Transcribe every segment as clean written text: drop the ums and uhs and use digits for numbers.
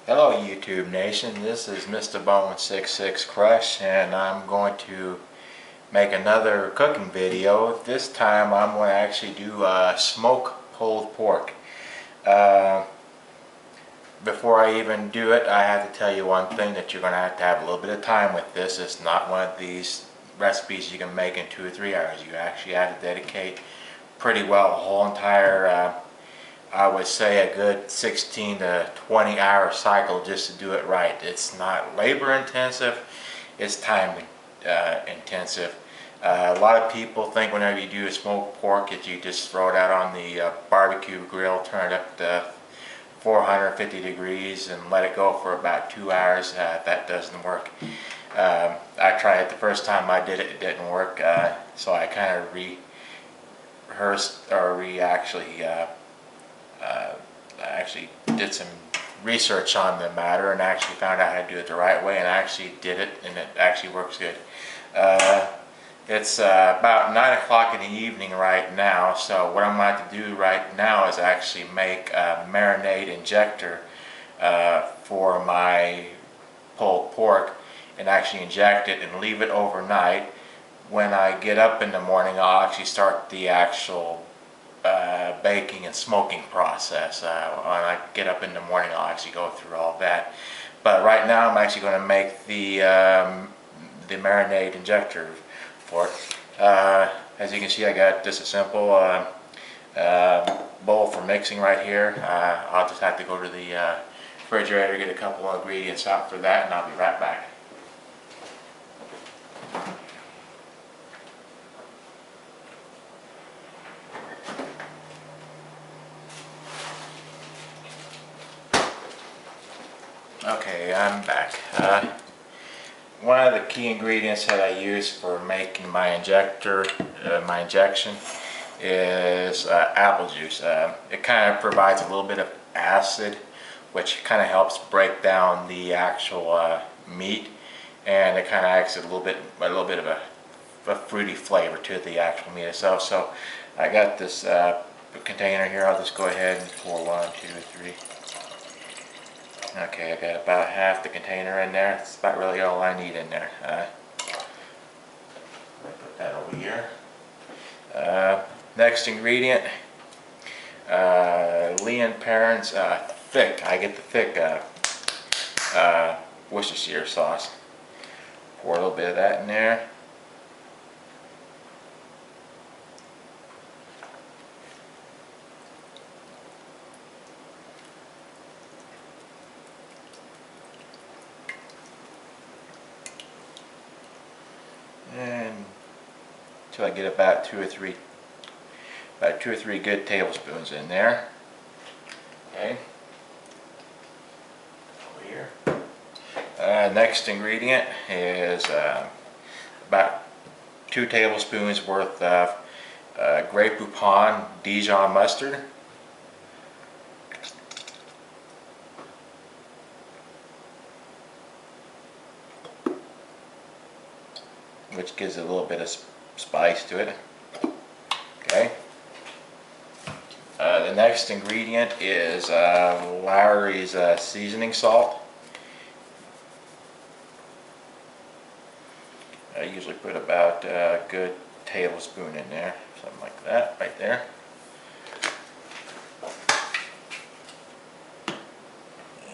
Hello YouTube Nation, this is Mr. Bone66 Crush and I'm going to make another cooking video. This time I'm going to actually do smoked pulled pork. Before I even do it, I have to tell you one thing, that you're going to have a little bit of time with this. It's not one of these recipes you can make in 2 or 3 hours. You actually have to dedicate pretty well a whole entire I would say a good 16 to 20 hour cycle just to do it right. It's not labor intensive, it's time intensive. A lot of people think whenever you do a smoked pork that you just throw it out on the barbecue grill, turn it up to 450 degrees and let it go for about 2 hours. That doesn't work. I tried it the first time I did it, it didn't work, so I kind of I actually did some research on the matter and actually found out how to do it the right way, and I actually did it, and it actually works good. It's about 9 o'clock in the evening right now, so what I'm going to do right now is actually make a marinade injector for my pulled pork, and actually inject it and leave it overnight. When I get up in the morning, I'll actually start the actual baking and smoking process. When I get up in the morning, I'll actually go through all that. But right now, I'm actually going to make the marinade injector for it. As you can see, I got just a simple bowl for mixing right here. I'll just have to go to the refrigerator, get a couple of ingredients out for that, and I'll be right back. Okay, I'm back. One of the key ingredients that I use for making my injection is apple juice. It kind of provides a little bit of acid, which kind of helps break down the actual meat, and it kind of adds a little bit of a fruity flavor to the actual meat itself. So I got this container here. I'll just go ahead and pour 1, 2, 3. Okay, I got about half the container in there. That's about really all I need in there. Put that over here. Next ingredient, Lee & Perrins thick. I get the thick Worcestershire sauce. Pour a little bit of that in there. And until I get about two or three good tablespoons in there. Okay. Over here. Next ingredient is about 2 tablespoons worth of Grey Poupon Dijon mustard. Which gives it a little bit of spice to it. Okay. The next ingredient is Lawry's seasoning salt. I usually put about a good tablespoon in there, something like that, right there.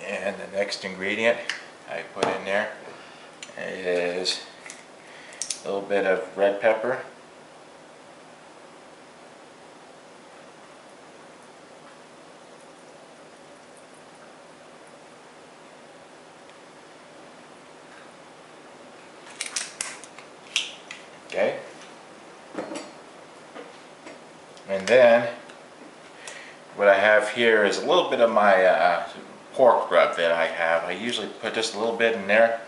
And the next ingredient I put in there is a little bit of red pepper. Okay. And then what I have here is a little bit of my pork rub that I have. I usually put just a little bit in there,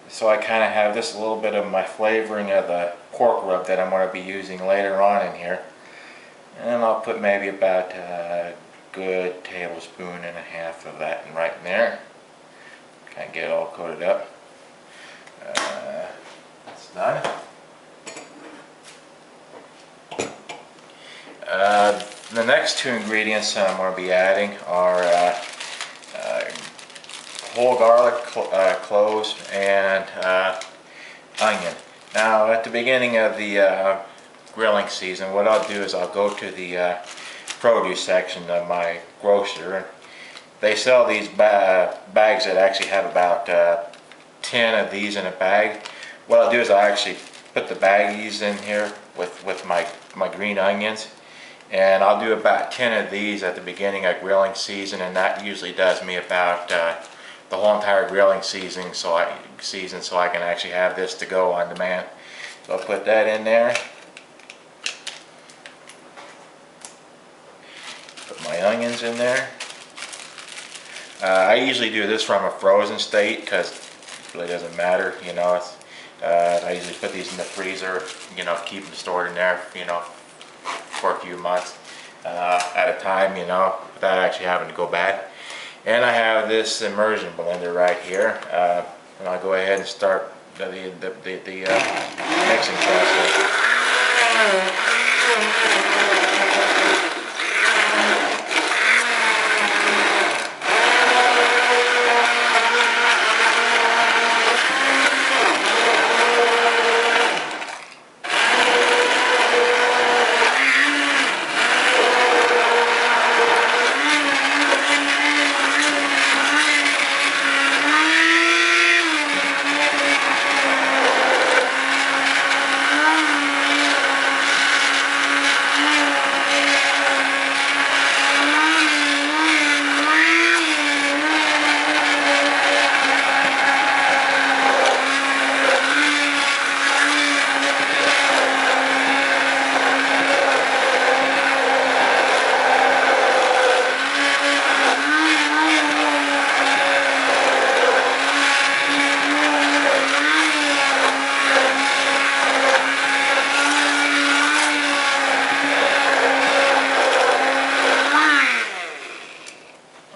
so I kind of have just a little bit of my flavoring of the pork rub that I'm going to be using later on in here. And I'll put maybe about a good 1.5 tablespoons of that right in there. Kind of get it all coated up. That's done. The next 2 ingredients that I'm going to be adding are whole garlic, cloves, and onion. Now at the beginning of the grilling season, what I'll do is I'll go to the produce section of my grocer. They sell these bags that actually have about 10 of these in a bag. What I'll do is I'll actually put the baggies in here with my green onions, and I'll do about 10 of these at the beginning of grilling season, and that usually does me about the whole entire grilling season, so I can actually have this to go on demand. So I'll put that in there. Put my onions in there. I usually do this from a frozen state because it really doesn't matter, you know. I usually put these in the freezer, you know, keep them stored in there, you know, for a few months at a time, you know, without actually having to go bad. And I have this immersion blender right here, and I'll go ahead and start the mixing process.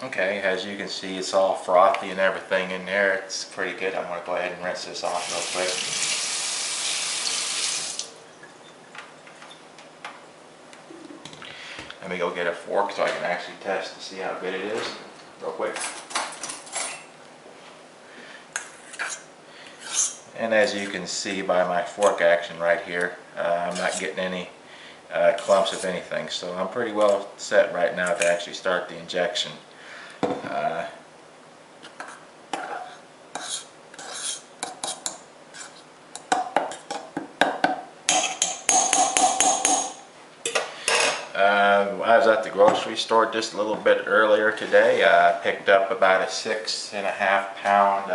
Okay, as you can see, it's all frothy and everything in there. It's pretty good. I'm going to go ahead and rinse this off real quick. Let me go get a fork so I can actually test to see how good it is real quick. And as you can see by my fork action right here, I'm not getting any clumps of anything. So I'm pretty well set right now to actually start the injection. I was at the grocery store just a little bit earlier today. I picked up about a 6.5 pound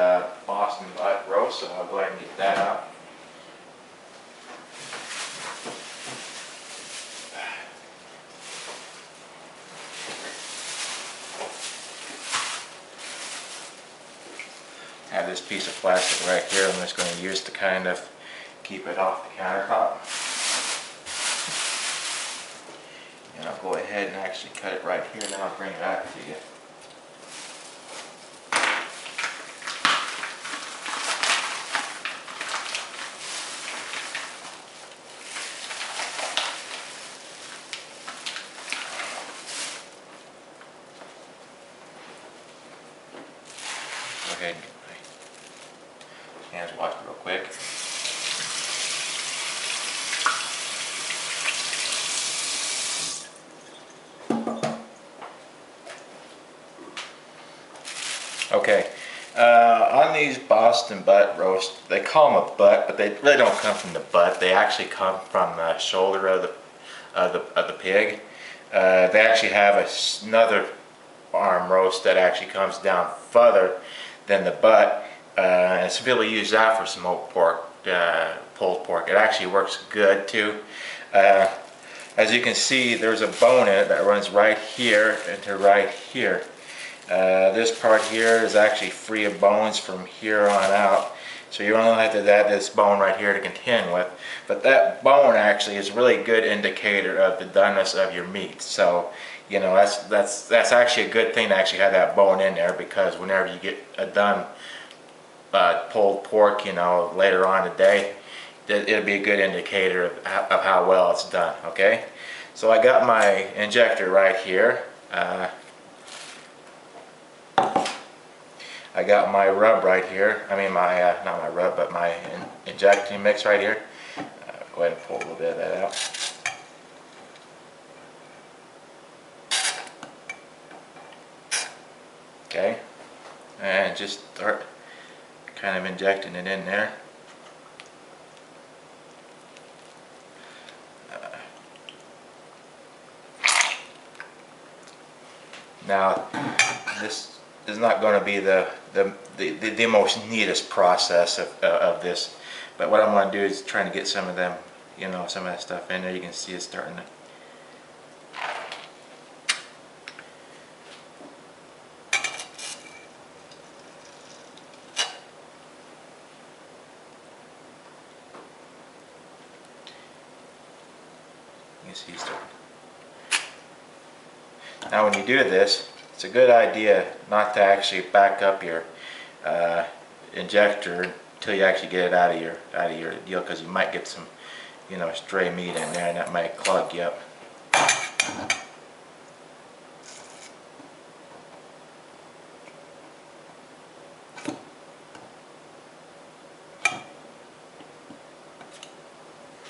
Boston butt roast, so I'll go ahead and get that out. I have this piece of plastic right here I'm just going to use to kind of keep it off the countertop. And I'll go ahead and actually cut it right here, then I'll bring it back to you. Go ahead and get my hands washed real quick. Okay, on these Boston butt roasts, they call them a butt, but they really don't come from the butt. They actually come from the shoulder of the pig. They actually have another arm roast that actually comes down further than the butt, and some people use that for smoked pork, pulled pork. It actually works good too. As you can see, there's a bone in it that runs right here into right here. This part here is actually free of bones from here on out, so you only have to add this bone right here to contend with. But that bone actually is a really good indicator of the doneness of your meat. So, you know, that's actually a good thing to actually have that bone in there, because whenever you get a done pulled pork, you know, later on today, it'll be a good indicator of how well it's done. Okay, so I got my injector right here. I got my rub right here. I mean my, not my rub, but my injecting mix right here. Go ahead and pull a little bit of that out. Okay, and just start kind of injecting it in there. Now, this is not going to be the most neatest process of this, but what I'm going to do is trying to get some of them, you know, some of that stuff in there. You can see it starting to. You can see it starting. Now when you do this, it's a good idea not to actually back up your injector until you actually get it out of your deal, because you might get some, you know, stray meat in there and that might clog you up.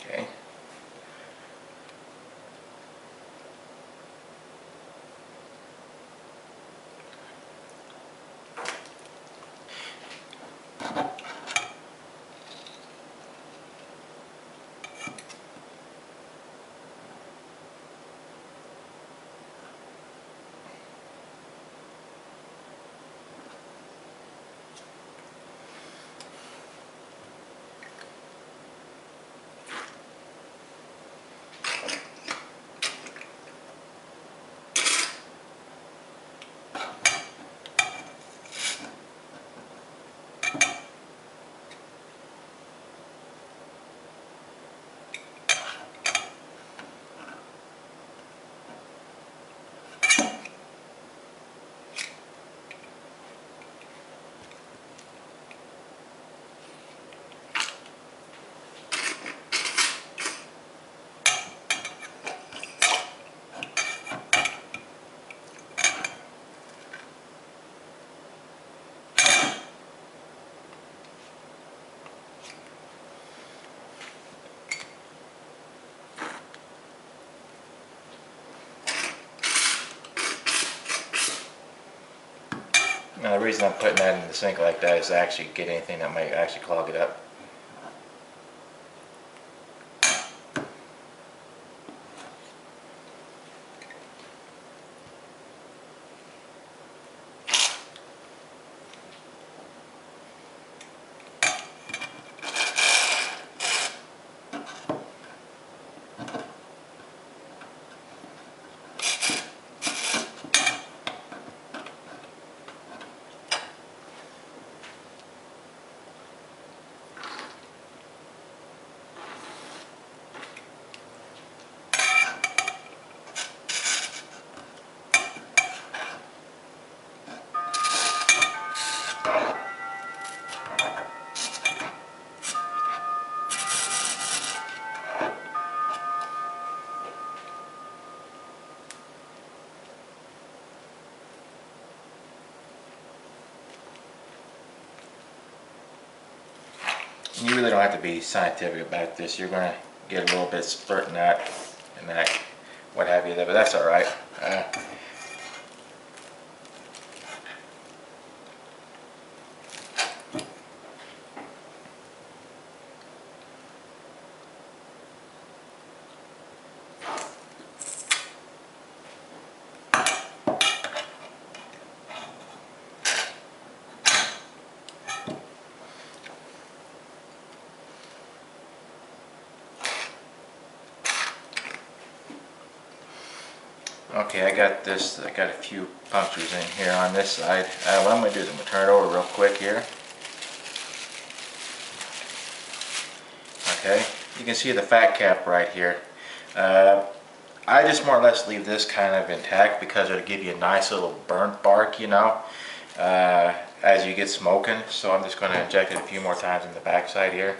Okay. Now the reason I'm putting that in the sink like that is to actually get anything that might actually clog it up. You really don't have to be scientific about this. You're going to get a little bit splurting that and that, what have you there, but that's all right. Okay, I got this. I got a few punctures in here on this side. What I'm going to do is I'm going to turn it over real quick here. Okay, you can see the fat cap right here. I just more or less leave this kind of intact because it'll give you a nice little burnt bark, you know, as you get smoking. So I'm just going to inject it a few more times in the back side here.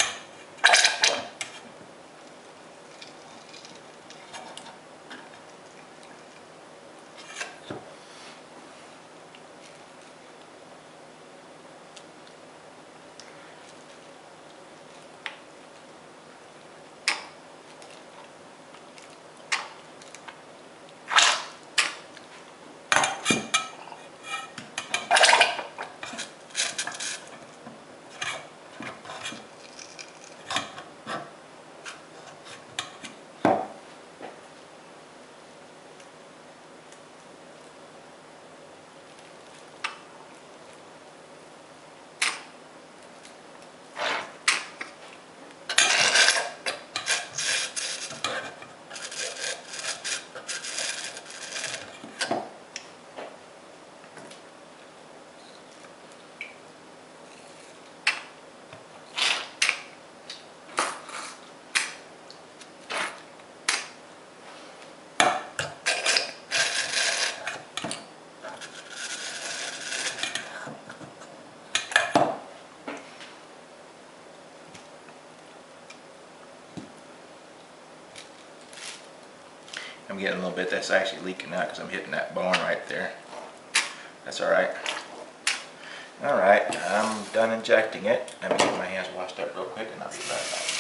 I'm getting a little bit that's actually leaking out because I'm hitting that bone right there. That's alright. Alright, I'm done injecting it. Let me get my hands washed up real quick and I'll be right back.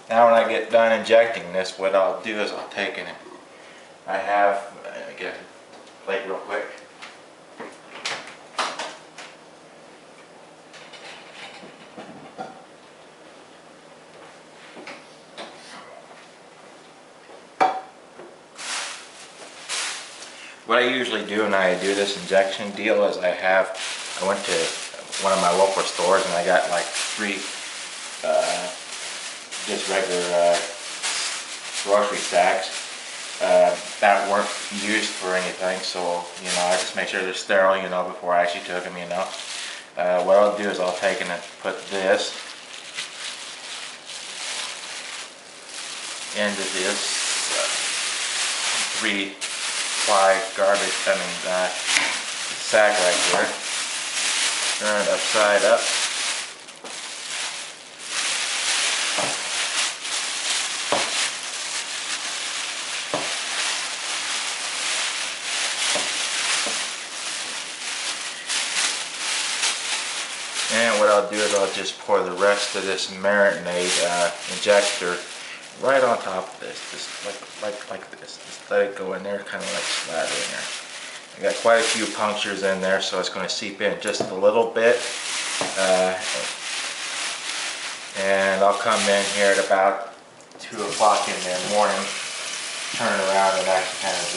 Now when I get done injecting this, what I'll do is I'll take it. I have, let me get a plate real quick. What I usually do when I do this injection deal is I went to one of my local stores and I got like 3 just regular grocery sacks that weren't used for anything, so you know I just make sure they're sterile, you know, before I actually took them, you know. What I'll do is I'll take and put this into this 3-ply garbage, sack right here. Turn it upside up. And what I'll do is I'll just pour the rest of this marinade injector right on top of this, just like this. Just let it go in there, kind of like slather in there. I got quite a few punctures in there, so it's going to seep in just a little bit. And I'll come in here at about 2 o'clock in the morning, turn it around and actually kind of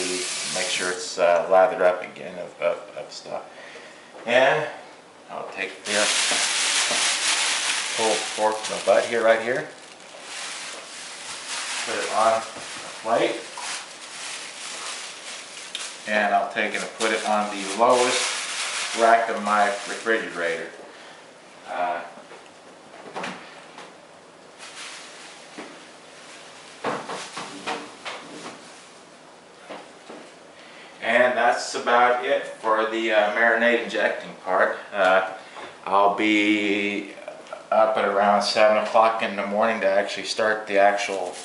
make sure it's lathered up again of stuff. And I'll take the pulled pork from the butt here, right here. Put it on a plate. And I'll take it and put it on the lowest rack of my refrigerator. And that's about it for the marinade injecting part. I'll be up at around 7 o'clock in the morning to actually start the actual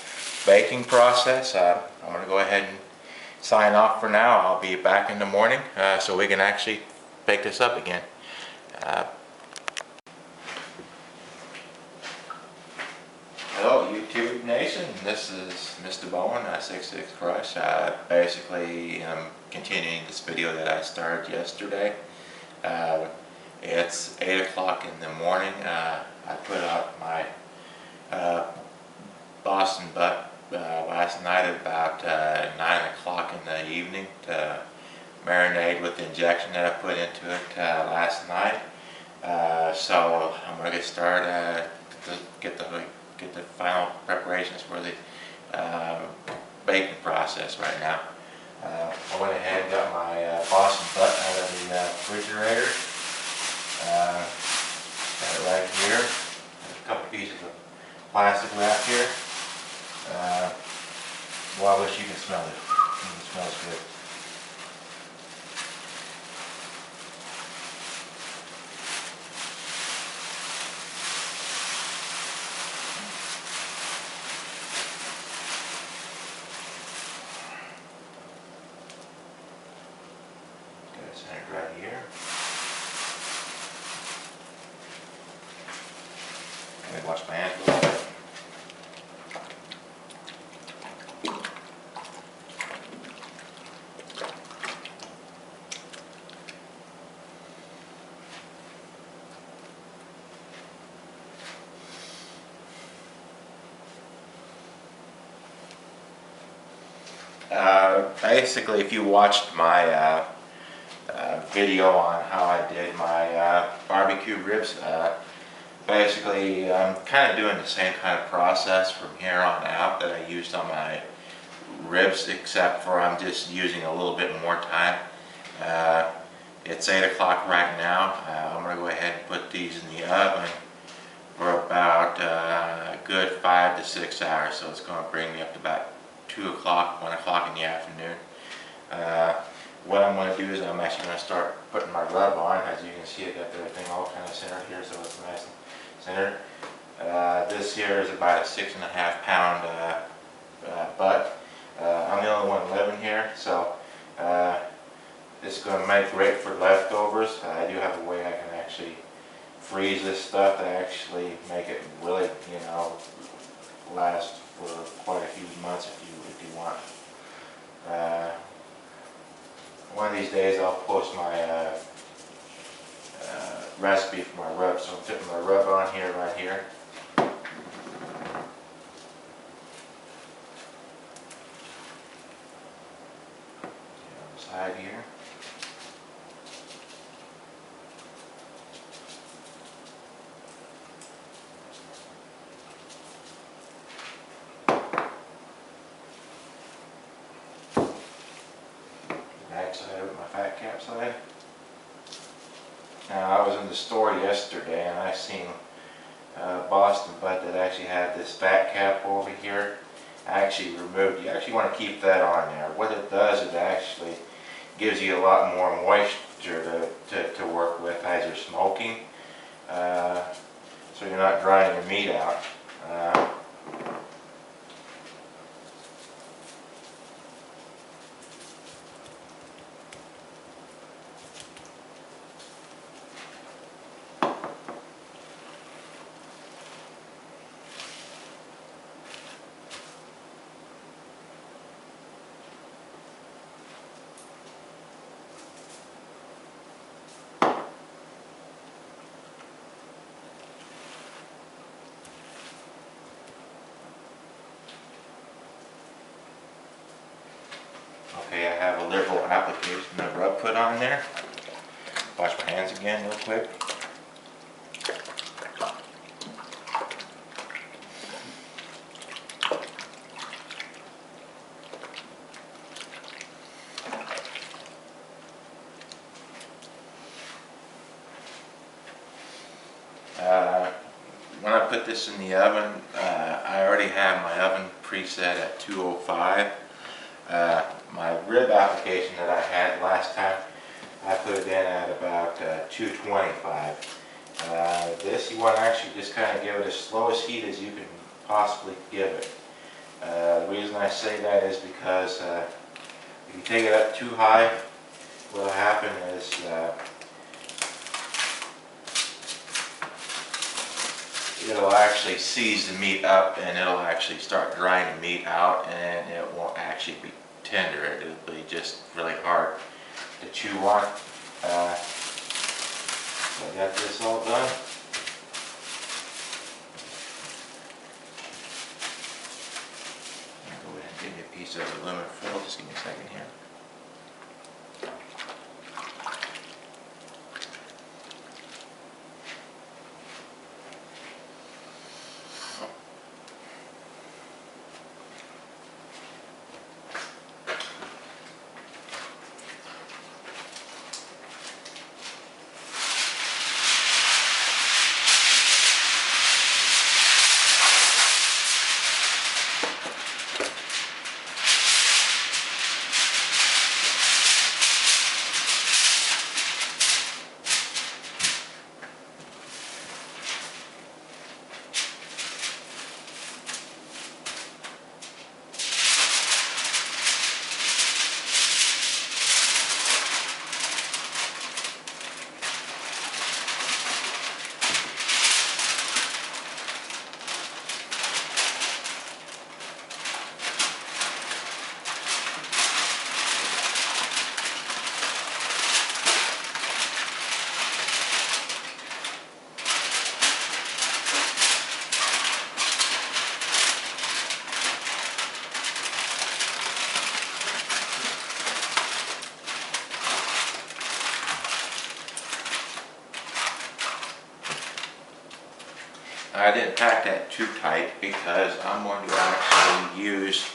baking process. I'm going to go ahead and sign off for now. I'll be back in the morning so we can actually bake this up again. Hello YouTube Nation, this is Mr. Bowen, 66 Crush. Basically I'm continuing this video that I started yesterday. It's 8 o'clock in the morning. I put out my Boston butt last night at about 9 o'clock in the evening to marinate with the injection that I put into it last night. So I'm going to get started to get the final preparations for the baking process right now. I went ahead and got my Boston butt out of the refrigerator. Got it right here. There's a couple pieces of plastic wrap here. Well, I wish you can smell it. It smells good. Got it centered right here. Let me wash my hands a little bit. Basically, if you watched my video on how I did my barbecue ribs, basically I'm kind of doing the same kind of process from here on out that I used on my ribs, except for I'm just using a little bit more time. It's 8 o'clock right now. I'm going to go ahead and put these in the oven for about a good 5 to 6 hours, so it's going to bring me up to about 2 o'clock, 1 o'clock in the afternoon. What I'm going to do is I'm actually going to start putting my rub on. As you can see, I got everything all kind of centered here, so it's nice and centered. This here is about a 6.5 pound butt. I'm the only one living here, so it's going to make great for leftovers. I do have a way I can actually freeze this stuff to actually make it really, you know, last for quite a few months if you want. One of these days I'll post my recipe for my rub. So I'm putting my rub on here, right here. On the side here. Backside with my fat cap side. Now I was in the store yesterday and I seen Boston butt that actually had this fat cap over here. I actually removed. You actually want to keep that on there. What it does, it actually gives you a lot more moisture to work with as you're smoking, so you're not drying your meat out. Okay, I have a liberal application of rub put on there. Wash my hands again real quick. When I put this in the oven, I already have my oven preset at 205. My rib application that I had last time, I put it in at about 225. This you want to actually just kind of give it as slow as heat as you can possibly give it. The reason I say that is because if you take it up too high, what will happen is it'll actually seize the meat up and it'll actually start drying the meat out, and it won't actually be tender. It'll be just really hard to chew on. So I got this all done. I'll go ahead and give me a piece of aluminum foil. Just give me a second here. I didn't pack that too tight because I'm going to actually use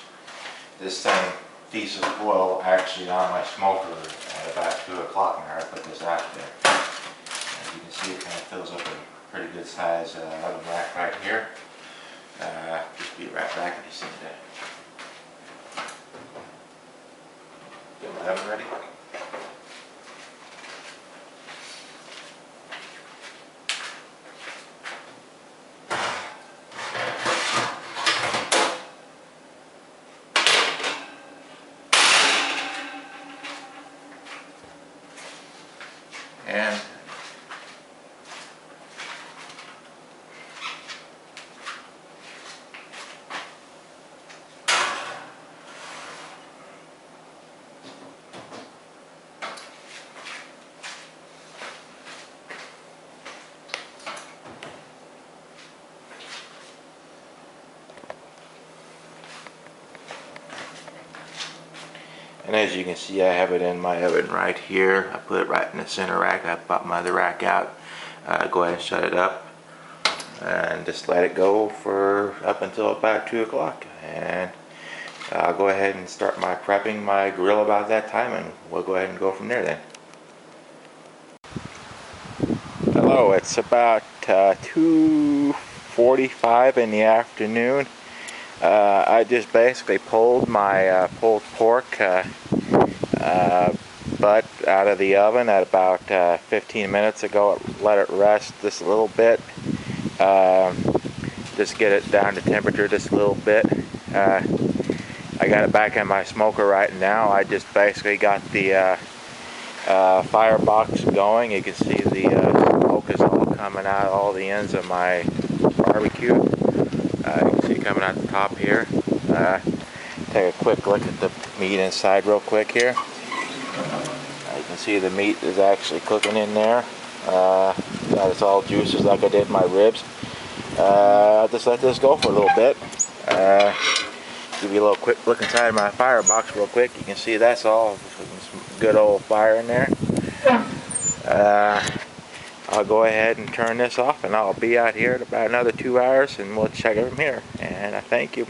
this same piece of foil actually on my smoker at about 2 o'clock whenever I put this out there. As you can see, it kind of fills up a pretty good size oven rack right here. Just be right back if you see that. Get my oven ready. And as you can see, I have it in my oven right here. I put it right in the center rack. I popped my other rack out. Go ahead and shut it up and just let it go for up until about 2 o'clock. And I'll go ahead and start my prepping my grill about that time, and we'll go ahead and go from there then. Hello, it's about 2:45 in the afternoon. I just basically pulled my pulled pork butt out of the oven at about 15 minutes ago. Let it rest just a little bit. Just get it down to temperature just a little bit. I got it back in my smoker right now. I just basically got the firebox going. You can see the smoke is all coming out of all the ends of my barbecue. You can see it coming out the top here. Take a quick look at the meat inside real quick here. You can see the meat is actually cooking in there. Got it's all juices like I did my ribs. I'll just let this go for a little bit. Give you a little quick look inside my firebox real quick. You can see that's all some good old fire in there. I'll go ahead and turn this off, and I'll be out here in about another 2 hours, and we'll check it from here. And I thank you.